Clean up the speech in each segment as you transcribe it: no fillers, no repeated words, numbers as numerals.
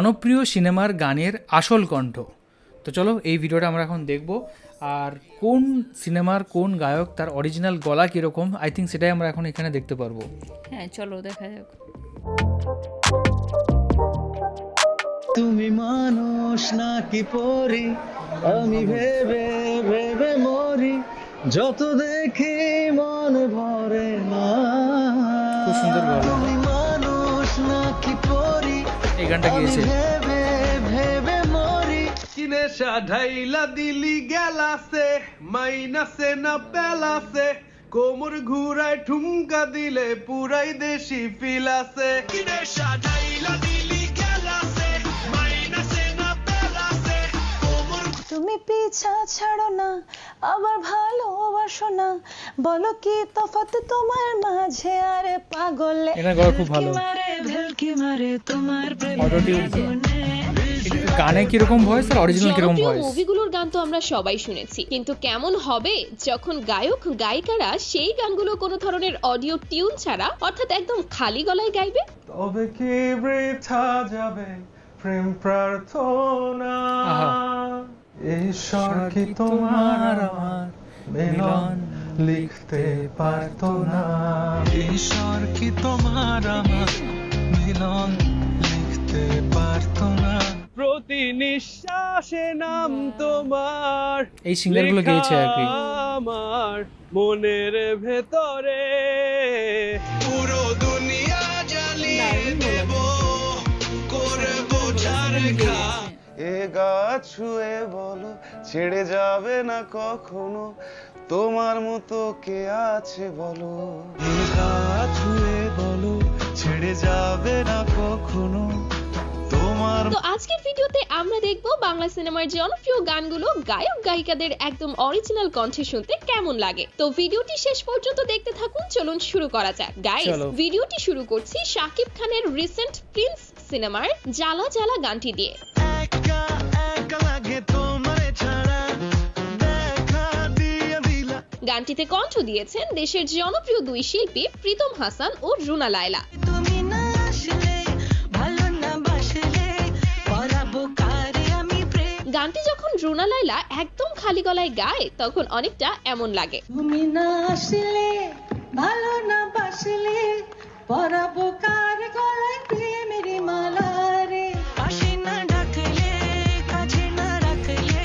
জনপ্রিয় সিনেমার গানের আসল কণ্ঠ। তো চলো এই ভিডিওটা আমরা এখন দেখব, আর কোন সিনেমার কোন গায়ক তার অরিজিনাল গলা কীরকম আই থিঙ্ক সেটাই আমরা এখন এখানে দেখতে পারবো। হ্যাঁ চলো দেখা যাক। তুমি মানুষ নাকি পরি, আমি ভেবে ভেবে মরি, যত দেখি মন ভরে না। খুব সুন্দর গলা। তুমি মানুষ নাকি পরি, এই গানটা গিয়েছে ভেবে ভেবে মরি। কিনে সাধাইলা দিলি গেলাসে, মাইনাসে না পেলাসে, কোমর ঘুরায় ঠুমকা দিলে পুরাই দেশি ফিল আছে। কিনে সাধাইলা দিলি গেলাসে, মাইনাসে না পেলাসে, কোমর। তুমি পিছা ছাড়ো না, আবার ভালোবাসো না, বলো কি তফাৎ তোমার মাঝে আর পাগলে। এনার গলা খুব ভালো। ভেলকি মারে তোমার প্রেমে অটোটিউন গানে কিরকম ভয়েস আর অরিজিনাল কিরকম জনপ্রিয় ভয়েস। মুভিগুলোর গান তো আমরা সবাই শুনেছি, কিন্তু কেমন হবে যখন গায়ক গায়িকারা সেই গানগুলো কোনো ধরনের অডিও টিউন ছাড়া অর্থাৎ একদম খালি গলায় গাইবে। তবে কি বৃথা যাবে প্রেম প্রার্থনা, ঈশ্বর কি তোমার আমার মিলন লিখতে পারতো না। ঈশ্বর কি তোমার আমার মিলন লিখতে পারতো না। প্রতি নিঃশ্বাসে নাম তোমার, এই সিঙ্গারগুলো গেয়েছে আর কি। আমার মনের ভেতরে পুরো দুনিয়া জ্বালিয়ে দেব, করব ঝাড়খা। এ গাছ ছুঁয়ে বলো ছেড়ে যাবে না কখনো, তোমার মতো কে আছে বলো। এ গাছ ছুঁয়ে বলো ছেড়ে যাবে না কখনো, তোমার। তো আজকের ভিডিওতে আমরা দেখব বাংলা সিনেমার জনপ্রিয় গানগুলো গায়ক গায়িকাদের একদম অরিজিনাল কণ্ঠে শুনতে কেমন লাগে। তো ভিডিওটি শেষ পর্যন্ত দেখতে থাকুন। চলুন শুরু করা যাক। গাইস, চলো। ভিডিওটি শুরু করছি শাকিব খানের রিসেন্ট প্রিন্স সিনেমার জ্বালা জ্বালা গানটি দিয়ে। একা একা লাগে তোমারে ছাড়া, দেখা দিয়ে দিলা। গানটিতে কণ্ঠ দিয়েছেন দেশের জনপ্রিয় দুই শিল্পী প্রীতম হাসান ও রুনা লায়লা। তুমি না আসলে, ভালো না বাসলে, পরাবো কারে আমি প্রেম। গানটি যখন রুনা লায়লা একদম খালি গলায় গায় তখন অনেকটা এমন লাগে। তুমি না আসলে, ভালো না বাসলে, পরাবো কারে গলায় প্রেমের মালা রে। পাশে না ডাকলে, কাছে না রাখলে,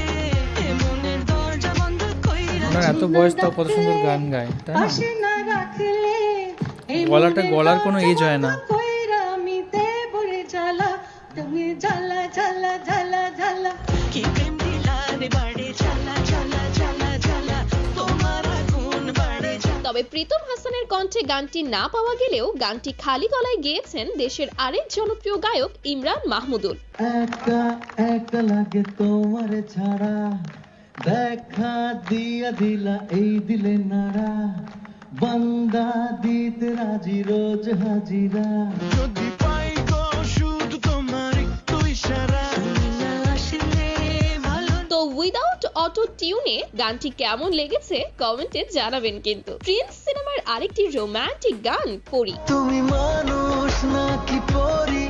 মনের দরজা বন্ধ কইরা। ওনার এত বয়স তাও কত সুন্দর গান গায়, তাই না? পাশে না রাখলে, গলার কোনো এজ হয় না। কইরা আমি দেবরে জ্বালা, তুমি জ্বালা জ্বালা জ্বালা জ্বালা, কি প্রেম দিলা রে বাড়ে জ্বালা জ্বালা জ্বালা জ্বালা, তোমার আগুন বাড়ে জ্বালা। তবে প্রীতম হাসানের কণ্ঠে গানটি না পাওয়া গেলেও গানটি খালি গলায় গেয়েছেন দেশের আরেক জনপ্রিয় গায়ক ইমরান মাহমুদুল। একা একা লাগে তোমারে ছাড়া, দেখা দিয়া দিলা এই দিলে নাড়া, বান্দা দিতে রাজি রোজ হাজিরা। যদি পাই গো শুধু তোমার একটু ইশারা। তো উইদাউট অটো টিউনে গানটি কেমন লেগেছে কমেন্টে জানাবেন। কিন্তু প্রিন্স সিনেমার আরেকটি রোমান্টিক গান পরি। তুমি মানুষ নাকি পরি,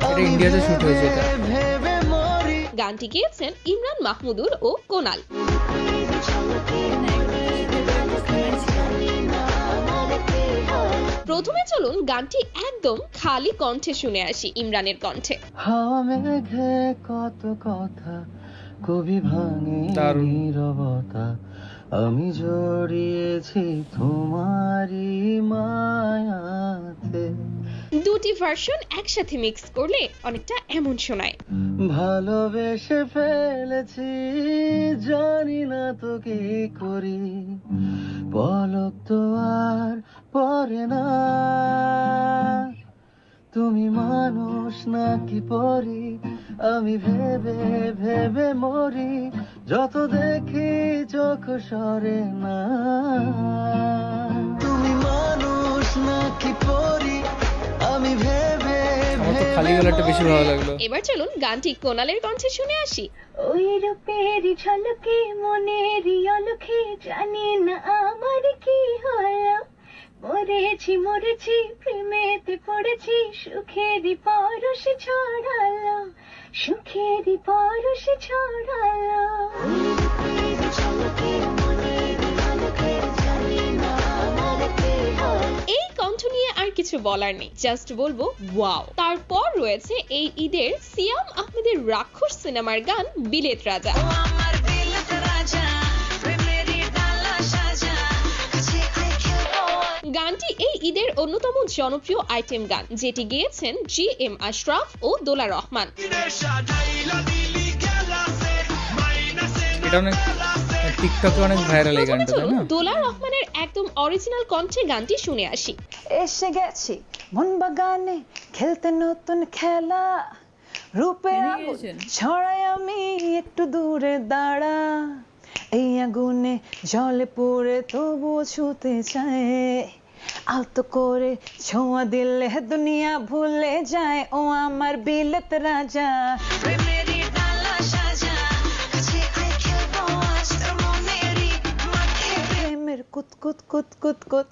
এটা ইন্ডিয়াতে শুট হয়েছে এটা। ভেবে মরি। গানটি গেয়েছেন ইমরান মাহমুদুল ও কোনাল। প্রথমে চলুন গানটি একদম খালি কণ্ঠে শুনে আসি ইমরানের কণ্ঠে। হাওয়া মেঘে কত কথা, কবি ভাঙে দারুণ। নীরবতা, আমি জড়িয়েছি তোমারই মায়াতে। দুটি ভার্সন একসাথে মিক্স করলে অনেকটা এমন শোনায়। ভালোবেসে ফেলেছি, জানি না তো কি করি, পলক তো আর পড়ে না। তুমি মানুষ নাকি পরি, আমি ভেবে ভেবে মরি, যত দেখি চোখ সরে না। তুমি মানুষ নাকি পরি, আমি ভেবে আমার তো খালি গলাটা বেশি ভালো লাগলো। এবার চলুন গানটি কোনালের কণ্ঠে শুনে আসি। ওই রূপের ঝলকে মনের অলখে, জানি না আমার কি হলো, মরেছি মরেছি প্রেমেতে পড়েছি সুখেরই পরশ ছড়ালো সুখেরই পরশ ছড়ালো এই কণ্ঠ নিয়ে আর কিছু বলার নেই, জাস্ট বলবো ওয়াও। তারপর রয়েছে এই ঈদের সিয়াম আহমেদের রাক্ষস সিনেমার গান বিলেত রাজা। গানটি এই ঈদের অন্যতম জনপ্রিয় আইটেম গান, যেটি গেয়েছেন GM আশরাফ ও দোলা রহমান। এটা অনেক টিকটকে অনেক ভাইরাল এই গানটা, তাই না? দোলা রহমানের একদম অরিজিনাল কণ্ঠে গানটি শুনে আসি। এসে গেছি মন বাগানে খেলতে নতুন খেলা রূপের আগুন ছড়াই আমি একটু দূরে দাঁড়া এই আগুনে জলে পড়ে তবুও ছুতে চায় আলতো করে ছোঁয়া দিলে দুনিয়া ভুলে যায় ও আমার বিলেত রাজা প্রেমের কুত কুত কুত কুত কুত।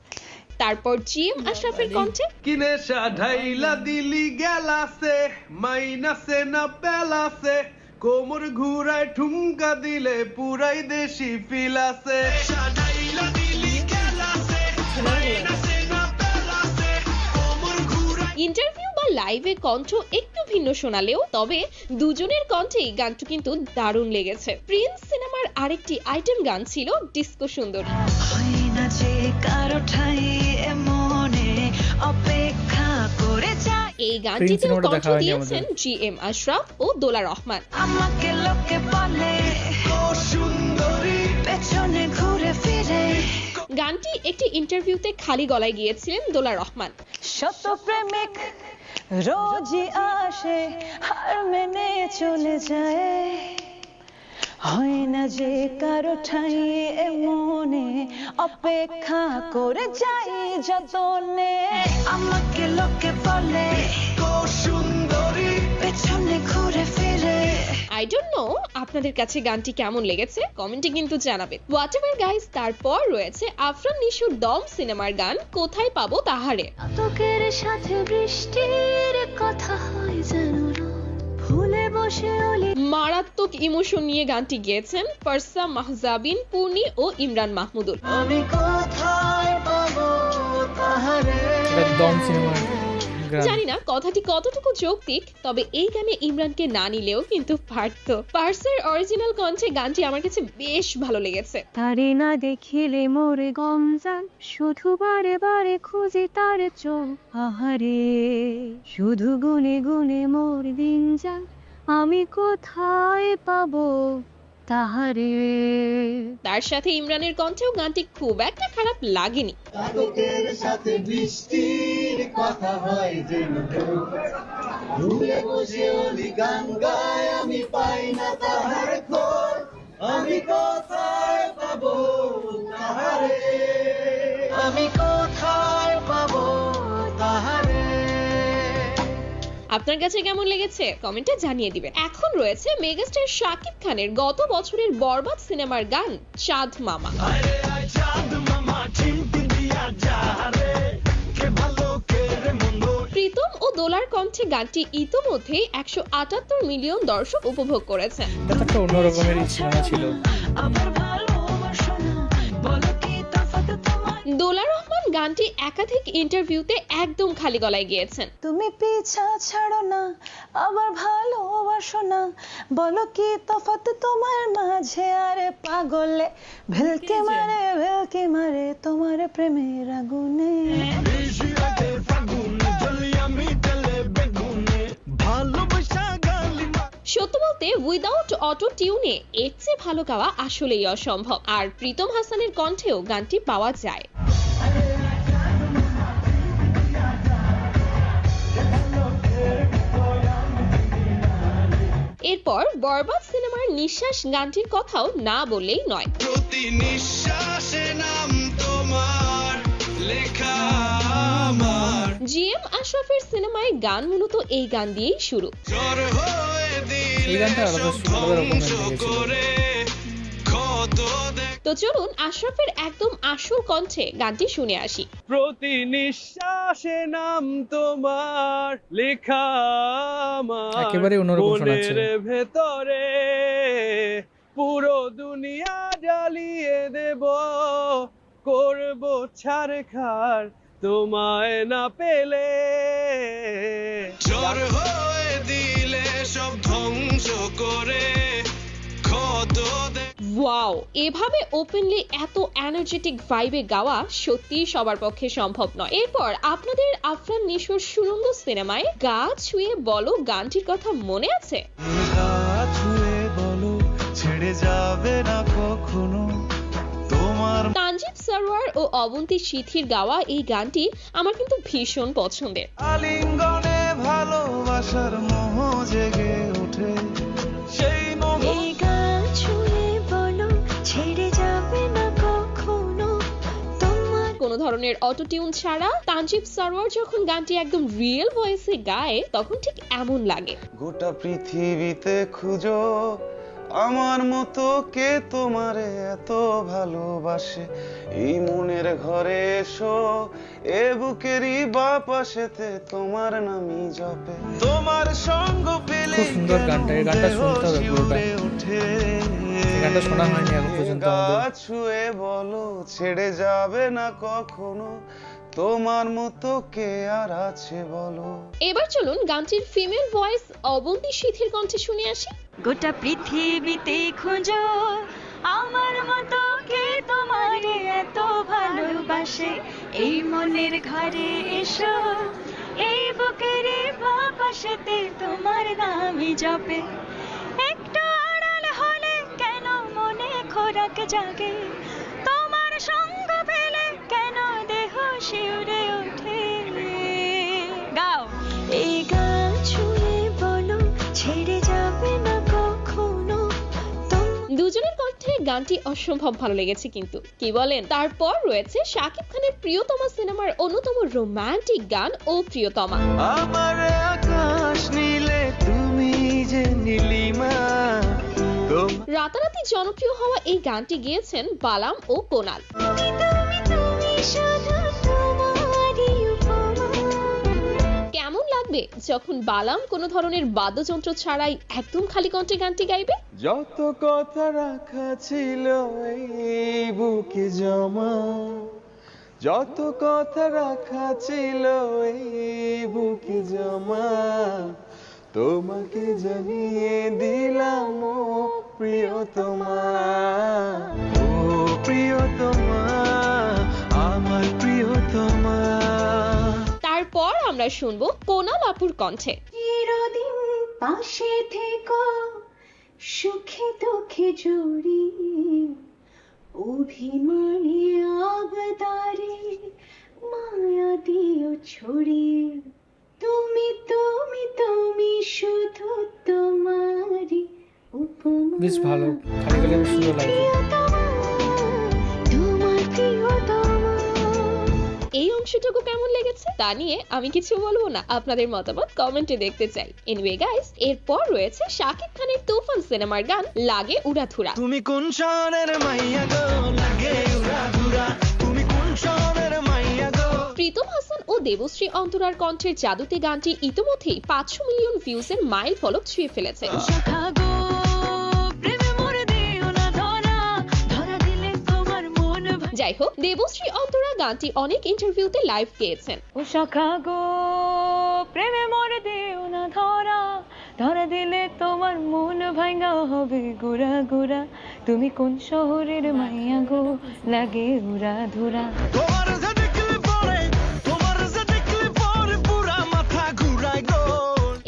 তারপর GM আশরাফের কণ্ঠে কিনে ঢাইলা দিলি গেলাসে মাইনাসে না পেলাসে কোমর ঘুরায় ঠুমকা দিলে পুরাই দেশি ফিলাসে ঢাইলা দিলি গেলাসে মাইনাসে না পেলাসে কোমর ঘুরায়। ইন্টারভিউ বা লাইভে কণ্ঠ একটু ভিন্ন শোনালেও তবে দুজনের কণ্ঠেই গানটি কিন্তু দারুণ লেগেছে। প্রিন্স সিনেমার আরেকটি আইটেম গান ছিল ডিস্কো সুন্দরী। হয় না যে কারো ঠাই মনে অপেক্ষা করে যায় এই গানটিতেও সিনেমাটা কণ্ঠ দেখা হয়নি দিয়েছেন GM আশরাফ ও দোলা রহমান। আমাকে লোকে বলে ও সুন্দরী পেছনে ঘুরে ফিরে গানটি একটি ইন্টারভিউতে খালি গলায় গিয়েছিলেন দোলা রহমান। শত প্রেমিক রোজই আসে হার মেনে চলে যায় হয় না যে কারো ঠাই মনে অপেক্ষা করে যাই যতনে আমাকে লোকে বলে ও সুন্দরী পেছনে ঘুরে ফিরে আই ডোন্ট নো আপনাদের কাছে গানটি কেমন লেগেছে, কমেন্টে কিন্তু জানাবেন। হোয়াটএভার গাইস, তারপর রয়েছে আফরান নিশুর দম সিনেমার গান কোথায় পাবো তাহারে। তোকের সাথে বৃষ্টির কথা হয় যেন ভুলে বসে অলি মারাত্মক ইমোশন নিয়ে গানটি গেয়েছেন ফারসা মাহজাবিন, পূর্ণি ও ইমরান মাহমুদুল। আমি কোথায় পাবো তাহারে এটা দম সিনেমার গান। জানি না কথাটি কতটুকু যৌক্তিক, তবে এই গানে ইমরানকে না নিলেও কিন্তু পারত। পার্সের অরিজিনাল কণ্ঠে গানটি আমার কাছে বেশ ভালো লেগেছে। তারে না দেখিলে মোরে গমজান শুধু বারে বারে খুঁজি তার চোখ আহারে শুধু গুনে গুনে মোর দিন যান আমি কোথায় পাবো তাহারে তার সাথে ইমরানের কণ্ঠেও গানটি খুব একটা খারাপ লাগেনি। কাতকের সাথে বৃষ্টির কথা হয় যেন ভুলে বসে অলি গান গায় আমি পাই না তাহার খোঁজ আমি কোথায় পাবো তাহারে আমি কোথায় পাবো তাহারে। আপনার কাছে কেমন লেগেছে কমেন্টে জানিয়ে দিবেন। এখন রয়েছে মেগাস্টার শাকিব খানের গত বছরের বরবাদ সিনেমার গান চাঁদ মামা। প্রীতম ও দোলার কণ্ঠে গানটি ইতোমধ্যেই 178 মিলিয়ন দর্শক উপভোগ করেছেন। এটা তো একটা অন্যরকমের সিনেমা ছিল। আবার ভালোবাসো না বলো কি তফাৎ তোমার দোলা রহমান গানটি একাধিক ইন্টারভিউতে একদম খালি গলায় গেয়েছেন। তুমি পিছা ছাড়ো না আবার ভালোবাসো না বলো কি তফাৎ তোমার মাঝে আরে পাগলে ভেলকে মারে তোমার প্রেমের আগুনে সত্য বলতে উইদাউট অটো টিউনে এর চেয়ে ভালো গাওয়া আসলেই অসম্ভব। আর প্রীতম হাসানের কণ্ঠেও গানটি পাওয়া যায়। এরপর বরবাদ সিনেমার নিঃশ্বাস গানটির কথাও না বললেই নয়। প্রতি নিঃশ্বাসে নাম তোমার লেখা আমার GM আশরাফের সিনেমায় গান মূলত এই গান দিয়েই শুরু। জ্বর হয়ে এই গানটা দিলে আলাদা সব রকমের ধ্বংস লেগেছিল। করে ক্ষত দেখ তো চলুন আশরাফের একদম আসল কণ্ঠে গানটি শুনে আসি। প্রতি নিঃশ্বাসে নাম তোমার লেখা আমার একেবারে অন্যরকম শোনাচ্ছে। মনের ভেতরে পুরো দুনিয়া জ্বালিয়ে দেব, করব ছাড়খাড় তোমায় না পেলে, ঝড় হয়ে দিলে সব ধ্বংস করে ক্ষত ওয়াও, এভাবে ওপেনলি এত এনার্জেটিক ভাইবে গাওয়া সত্যিই সবার পক্ষে সম্ভব নয়। এরপর আপনাদের আফরান নিশোর সুরঙ্গ সিনেমায় গা ছুঁয়ে বলো গানটির কথা মনে আছে? ছুঁয়ে বলো ছেড়ে যাবে না কখনো তোমার তানজিব সরোয়ার ও অবন্তী সিথির গাওয়া এই গানটি আমার কিন্তু ভীষণ পছন্দের। আলিঙ্গনে ভালোবাসার মোহ জেগে ওঠে, সেই মোহ কোনো ধরনের অটোটিউন ছাড়া তানজিব সরোয়ার যখন গানটি একদম রিয়েল ভয়েসে গায় তখন ঠিক এমন লাগে। গোটা পৃথিবীতে খুঁজো আমার মতো কে তোমারে এত ভালোবাসে, এই মনের ঘরে এসো এ বুকেরই বাপাশেতে তোমার নামই জপে, তোমার সঙ্গ পেলে খুব সুন্দর গানটা, এই গানটা শুনতে হবে পুরোটা। ওঠে, এই গানটা শোনা হয়নি এখন পর্যন্ত আমাদের। গা ছুঁয়ে বলো ছেড়ে যাবে না কখনো তোমার মতো কে আর আছে বলো। এবার চলুন গানটির ফিমেল ভয়েস অবন্তী সিথির কণ্ঠে শুনে আসি। গোটা পৃথিবীতে খুঁজো আমার মতো কে তোমারে এত ভালোবাসে, এই মনের ঘরে এসো এই বুকের বাপাশেতে তোমার নামই জপে, একটু আড়াল হলে কেন মনে খোরাক জাগে, তোমার সঙ্গ পেলে কেন দেহ শিউরে ওঠে। গাও এই গান ছুঁয়ে বলো ছেড়ে যাবে না কখনো। দুজনের কণ্ঠে গানটি অসম্ভব ভালো লেগেছে কিন্তু, কি বলেন? তারপর রয়েছে শাকিব খানের প্রিয়তমা সিনেমার অন্যতম রোমান্টিক গান ও প্রিয়তমা। আমার আকাশ নীলে তুমি যে নীলিমা, রাতারাতি জনপ্রিয় হওয়া এই গানটি গেয়েছেন বালাম ও কোনাল। কেমন লাগবে যখন বালাম কোনো ধরনের বাদ্যযন্ত্র ছাড়াই একদম খালি কণ্ঠে গানটি গাইবে? যত কথা রাখা ছিল এই বুকে জমা, যত কথা রাখা ছিল এই বুকে জমা, তোমাকে জানিয়ে দিলাম ও প্রিয়তমা, ও প্রিয়তমা আমার প্রিয়তমা। তারপর আমরা শুনবো কোনাল আপুর কণ্ঠে। চিরদিন পাশে থেকো সুখে দুঃখে জড়িয়ে, অভিমানে আবদারে মায়া দিও ছড়িয়ে, তুমি তুমি তুমি শুধু তোমারই উপমা। বেশ ভালো, খালি খালি বেশ সুন্দর লাগছে। তোমার প্রিয়তমা। এই অংশটুকু কেমন লেগেছে তা নিয়ে আমি কিছু বলবো না, আপনাদের মতামত কমেন্টে দেখতে চাই। এনিওয়ে গাইস, এরপর রয়েছে শাকিব খানের তুফান সিনেমার গান লাগে উড়াধুরা। তুমি কোন শহরের মাইয়া গো লাগে উড়াধুরা, তুমি কোন শহরের মাইয়া গো। প্রীতম হাসান ও দেবশ্রী অন্তরার কণ্ঠের জাদুতে গানটি ইতিমধ্যেই 500 মিলিয়ন ভিউজের মাইল ফলক ছুঁয়ে ফেলেছে। যাই হোক, দেবশ্রী অন্তরা গানটি অনেক ইন্টারভিউতে লাইভ গেয়েছেন। ও সখা গো প্রেমে মরে দিও না ধরা, ধরা দিলে তোমার মন ভাঙা হবে গুড়া গুড়া, তুমি কোন শহরের মাইয়া গো লাগে উড়া ধুরা। তোমার যে দেখলে পরে, তোমার যে দেখলে পরে পুরা মাথা ঘুরায় গো।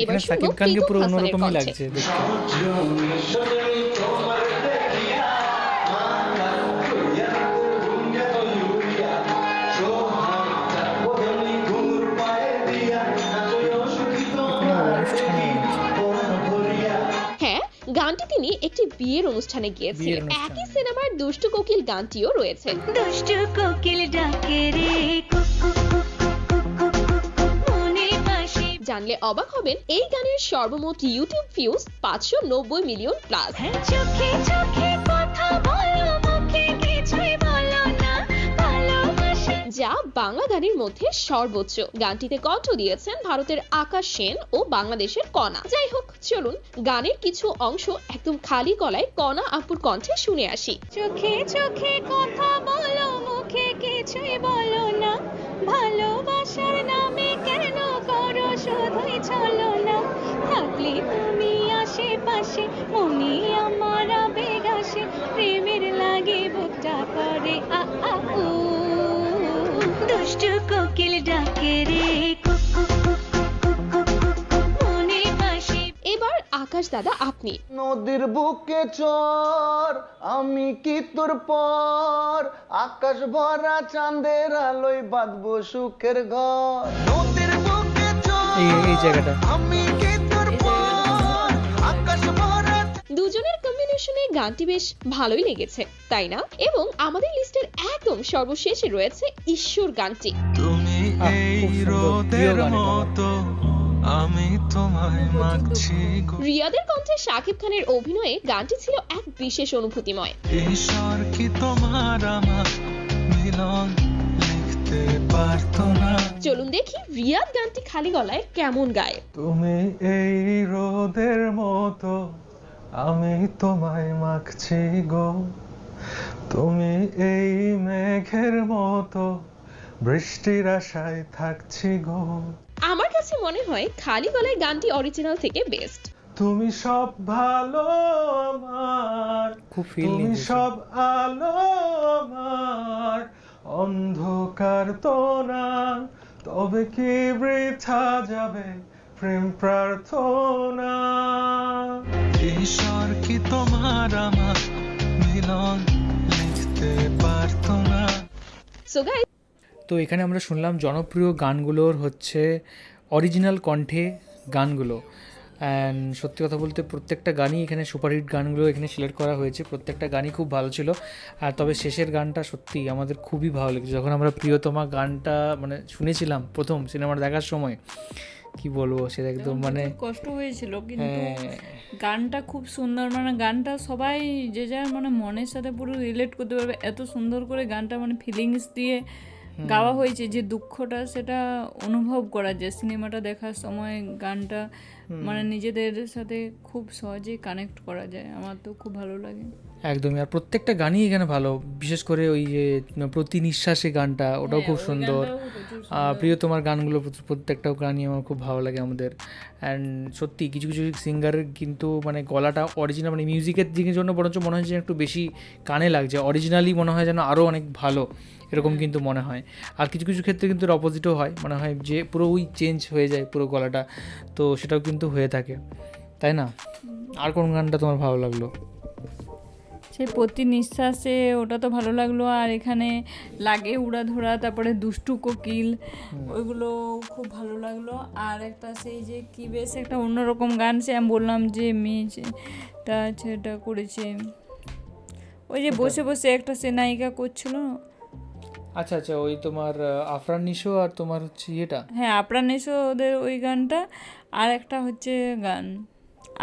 এবার এখানে শুনবো শাকিব খানকে প্রীতম পুরো হাসানের অন্যরকমই কণ্ঠে। লাগছে দেখতে। হ্যাঁ, গানটি তিনি একটি বিয়ের অনুষ্ঠানে গিয়েছিলেন। বিয়ের অনুষ্ঠানে। একই সিনেমার দুষ্টু কোকিল গানটিও রয়েছে। দুষ্টু কোকিল ডাকে রে কুকু মনে পাশে। জানলে অবাক হবেন, এই গানের সর্বমোট ইউটিউব ভিউজ 590 মিলিয়ন প্লাস। চোখে চোখে কথা বলো মুখে কি যা বাংলা গানের মধ্যে সর্বোচ্চ। গানটিতে কণ্ঠ দিয়েছেন ভারতের আকাশ সেন ও বাংলাদেশের কণা। যাই হোক, চলুন গানের কিছু অংশ একদম খালি গলায় কণা আপুর কণ্ঠে শুনে আসি। চোখে চোখে কথা বলো, মুখে কিছুই বলো না, ভালোবাসার নামে কেন করো শুধুই চলো না, থাকলে তুমি আশেপাশে মনে আমার আবেগ আসে, প্রেমের লাগে বুকটা করে আ আ উ, দুষ্টু কোকিল ডাকে রে cook cook cook cook cook cook cook, মনে পাশে। এবার আকাশ দাদা আপনি। নদীর বুকে চর আমি কি তোর পর, আকাশ ভরা চাঁদের আলোয় বাঁধবো সুখের ঘর। নদীর বুকে চর এই জায়গাটা আমি কি তোর পর, আকাশ ভরা। দুজনের কম্বিনেশনে গানটি বেশ ভালোই লেগেছে, তাই না? এবং আমাদের লিস্টের একদম সর্বশেষে রয়েছে ঈশ্বর গানটি। তুমি খুব এই সুন্দর, প্রিয় রোদের গান এটা আমার। মতো, আমি তোমায় মাগছি গো। রিয়াদের কণ্ঠে শাকিব খানের অভিনয়ে গানটি ছিল এক বিশেষ অনুভূতিময়। ঈশ্বর কি তোমার আমার মিলন লিখতে পারতো না। চলুন দেখি রিয়াদ গানটি খালি গলায় কেমন গায়। তুমি এই রোদের মতো, আমি তোমায় মাগছি গো। তুমি এই মেঘের মতো, বৃষ্টির আশায় থাকছি গো। আমার কাছে মনে হয় খালি গলায় গানটি অরিজিনাল থেকে বেস্ট। তুমি সব ভালো আমার, খুব ফিল তুমি নিয়েছে। সব আলো আমার, অন্ধকার তো না, তবে কি বৃথা যাবে প্রেম প্রার্থনা। ঈশ্বর কি তোমার আমার মিলন লিখতে পারতো না। সো গাইস, তো এখানে আমরা শুনলাম জনপ্রিয় গানগুলোর হচ্ছে অরিজিনাল কণ্ঠে গানগুলো। অ্যান্ড সত্যি কথা বলতে প্রত্যেকটা গানই এখানে সুপারহিট গানগুলো এখানে সিলেক্ট করা হয়েছে, প্রত্যেকটা গানই খুব ভালো ছিল। আর তবে শেষের গানটা সত্যি আমাদের খুবই ভালো লেগেছে। যখন আমরা প্রিয়তমা গানটা মানে শুনেছিলাম প্রথম সিনেমাটা দেখার সময়, কি বলবো, সেটা একদম মানে কষ্ট হয়েছিল, কিন্তু হ্যাঁ, গানটা খুব সুন্দর, মানে গানটা সবাই যে যার মানে মনের সাথে পুরো রিলেট করতে পারবে, এত সুন্দর করে গানটা মানে ফিলিংস দিয়ে গাওয়া হয়েছে যে দুঃখটা সেটা অনুভব করা যায় সিনেমাটা দেখার সময়। গানটা মানে নিজেদের সাথে খুব সহজেই কানেক্ট করা যায়, আমার তো খুব ভালো লাগে একদমই। আর প্রত্যেকটা গানই এখানে ভালো, বিশেষ করে ওই যে প্রতি নিঃশ্বাসে গানটা, ওটাও খুব সুন্দর। প্রিয়তমার গানগুলো প্রত্যেকটা গানই আমার খুব ভালো লাগে আমাদের। অ্যান্ড সত্যি কিছু কিছু সিঙ্গারের কিন্তু মানে গলাটা অরিজিনাল মানে মিউজিকের দিকের জন্য বরঞ্চ মনে হয় যে একটু বেশি কানে লাগছে, অরিজিনালি মনে হয় যেন আরও অনেক ভালো, এরকম কিন্তু মনে হয়। আর কিছু কিছু ক্ষেত্রে কিন্তু অপোজিটও হয়, মনে হয় যে পুরো ওই চেঞ্জ হয়ে যায় পুরো গলাটা, তো সেটাও কিন্তু হয়ে থাকে, তাই না? আর কোন গানটা তোমার ভালো লাগলো? সেই প্রতি নিঃশ্বাসে, ওটা তো ভালো লাগলো। আর এখানে লাগে উড়াধরা, তারপরে দুষ্টু কোকিল, ওইগুলো খুব ভালো লাগলো। আর একটা সেই যে কি বেশ একটা অন্যরকম গান, সে আমি বললাম যে মেয়েটা সেটা করেছে, ওই যে বসে বসে একটা সে নায়িকা করছিল। আচ্ছা আচ্ছা, ওই তোমার আফরান নিশো আর তোমার হচ্ছে এটা, হ্যাঁ আপ্রাণ এসো ওদের ওই গানটা। আর একটা হচ্ছে গান,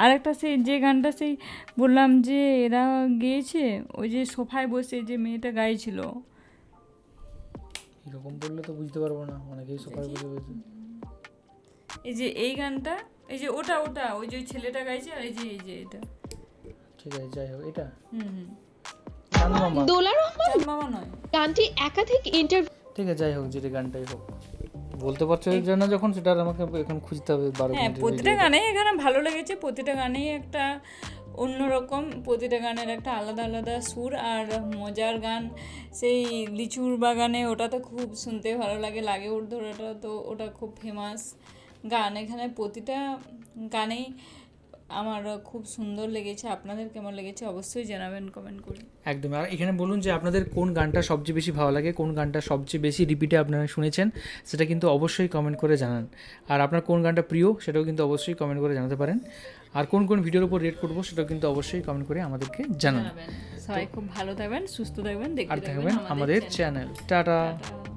আর একটা সেই যে গানটা সেই বললাম যে এরা গেয়েছে, ওই যে সোফায় বসে যে মেয়েটা গাইছিল। এরকম বললে তো বুঝতে পারবো না, অনেকেই সবাই বুঝে বুঝে। এই যে এই গানটা, এই যে ওটা ওই যে ছেলেটা গাইছে, আর এই যে এটা। ঠিক আছে, যাই হোক, এটা হুম মামা। দোলা রহমান মামা নয়, গানটি একাধিক ইন্টারভিউ ঠিক আছে, যাই হোক, যেটা গানটাই হোক, বলতে পারছো এর জন্য যখন সেটা আর আমাকে এখন খুঁজতে হবে 12 হ্যাঁ মিনিটের প্রতিটা video। গানেই এখানে ভালো লেগেছে, প্রতিটা গানেই একটা অন্যরকম, প্রতিটা গানের একটা আলাদা আলাদা সুর আর মজার গান। সেই লিচুর বাগানে, ওটা তো খুব শুনতে ভালো লাগে, লাগে উর্ধরাটা তো ওটা খুব ফেমাস গান। এখানে প্রতিটা গানেই আমার খুব সুন্দর লেগেছে। আপনাদের কেমন লেগেছে অবশ্যই জানাবেন কমেন্ট করে। একদম। আর এখানে বলুন যে আপনাদের কোন গানটা সবচেয়ে বেশি ভালো লাগে, কোন গানটা সবচেয়ে বেশি রিপিটে আপনারা শুনেছেন, সেটা কিন্তু অবশ্যই কমেন্ট করে জানান। আর আপনার কোন গানটা প্রিয় সেটাও কিন্তু অবশ্যই কমেন্ট করে জানাতে পারেন। আর কোন কোন ভিডিওর উপর রেট করবো সেটাও কিন্তু অবশ্যই কমেন্ট করে আমাদেরকে জানান। সবাই খুব ভালো থাকবেন, সুস্থ থাকবেন, দেখতে আর থাকবেন আমাদের চ্যানেল। টাটা। চ্যানেল।